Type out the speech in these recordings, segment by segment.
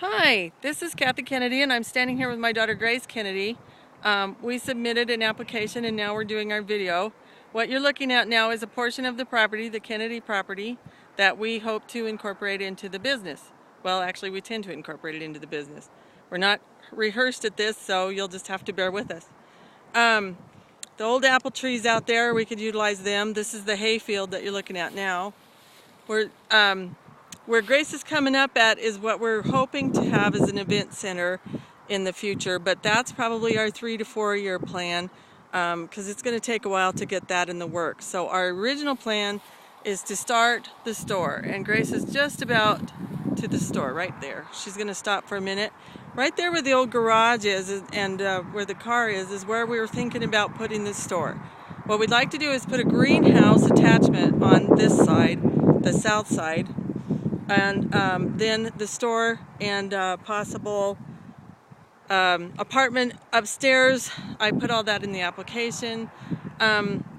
Hi, this is Kathy Kennedy and I'm standing here with my daughter Grace Kennedy. We submitted an application and now we're doing our video. What you're looking at now is a portion of the property, the Kennedy property, that we hope to incorporate into the business. Well, actually we tend to incorporate it into the business. We're not rehearsed at this, so you'll just have to bear with us. The old apple trees out there, we could utilize them. This is the hay field that you're looking at now. Where Grace is coming up at is what we're hoping to have as an event center in the future, but that's probably our 3 to 4 year plan because it's going to take a while to get that in the works. So our original plan is to start the store, and Grace is just about to the store right there. She's going to stop for a minute. Right there where the old garage is and where the car is where we were thinking about putting the store. What we'd like to do is put a greenhouse attachment on this side, the south side, and then the store and possible apartment upstairs. I put all that in the application.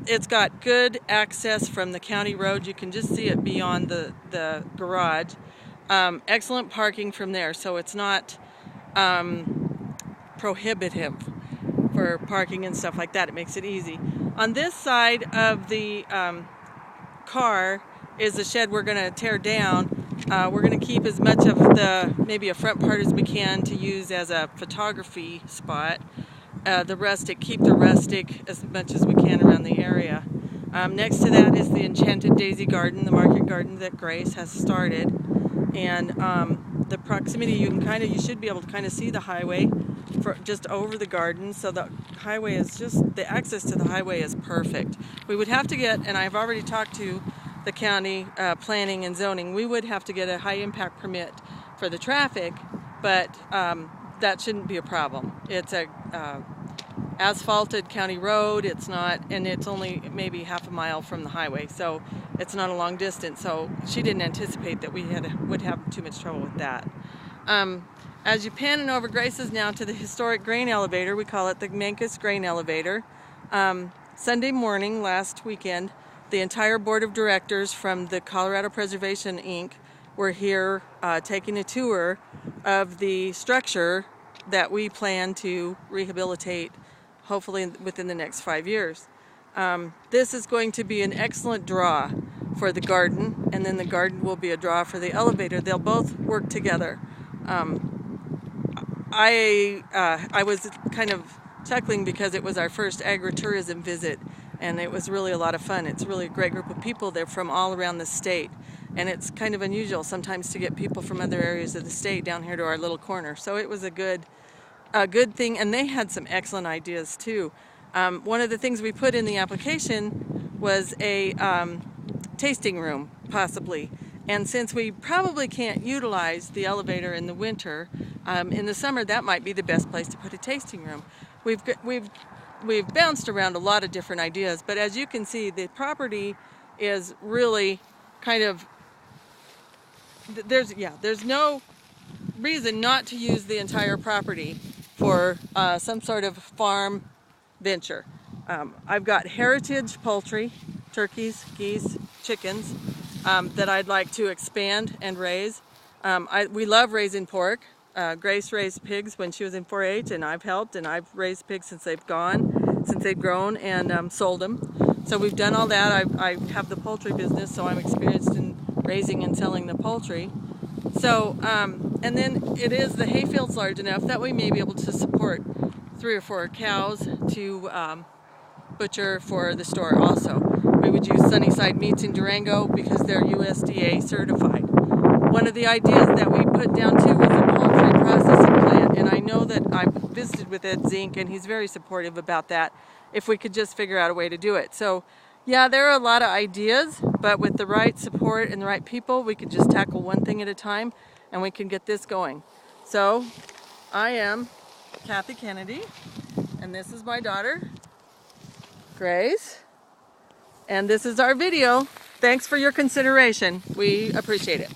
It's got good access from the county road. You can just see it beyond the garage. Excellent parking from there, so it's not prohibitive for parking and stuff like that. It makes it easy. On this side of the car is a shed we're going to tear down. We're going to keep as much of maybe a front part as we can to use as a photography spot. Keep the rustic as much as we can around the area. Next to that is the Enchanted Daisy Garden, the market garden that Grace has started. And the proximity, you should be able to kind of see the highway just over the garden. So the highway is the access to the highway is perfect. We would have to get, and I've already talked to the county planning and zoning, we would have to get a high impact permit for the traffic, but that shouldn't be a problem. It's a asphalted county road. It's not, and it's only maybe half a mile from the highway, so it's not a long distance. So she didn't anticipate that we would have too much trouble with that. As you pan over, Grace is now to the historic grain elevator. We call it the Mancus Grain Elevator. Sunday morning last weekend, the entire board of directors from the Colorado Preservation Inc. were here taking a tour of the structure that we plan to rehabilitate, hopefully within the next 5 years. This is going to be an excellent draw for the garden, and then the garden will be a draw for the elevator. They'll both work together. I was kind of chuckling because it was our first agritourism visit, and it was really a lot of fun. It's really a great group of people. They're from all around the state, and it's kind of unusual sometimes to get people from other areas of the state down here to our little corner. So it was a good thing, and they had some excellent ideas too. One of the things we put in the application was a tasting room, possibly. And since we probably can't utilize the elevator in the winter, in the summer that might be the best place to put a tasting room. We've bounced around a lot of different ideas, but as you can see, the property is really kind of, there's no reason not to use the entire property for some sort of farm venture. I've got heritage poultry, turkeys, geese, chickens, that I'd like to expand and raise. We love raising pork. Grace raised pigs when she was in 4-H, and I've helped, and I've raised pigs since they've grown and sold them. So we've done all that. I have the poultry business, so I'm experienced in raising and selling the poultry. So, and then the hayfield's large enough that we may be able to support 3 or 4 cows to butcher for the store also. We would use Sunnyside Meats in Durango because they're USDA certified. One of the ideas that we put down too was a poultry processing plant, and I know that I've visited with Ed Zink, and he's very supportive about that, if we could just figure out a way to do it. So yeah, there are a lot of ideas, but with the right support and the right people, we can just tackle one thing at a time, and we can get this going. So I am Kathy Kennedy, and this is my daughter, Grace, and this is our video. Thanks for your consideration. We appreciate it.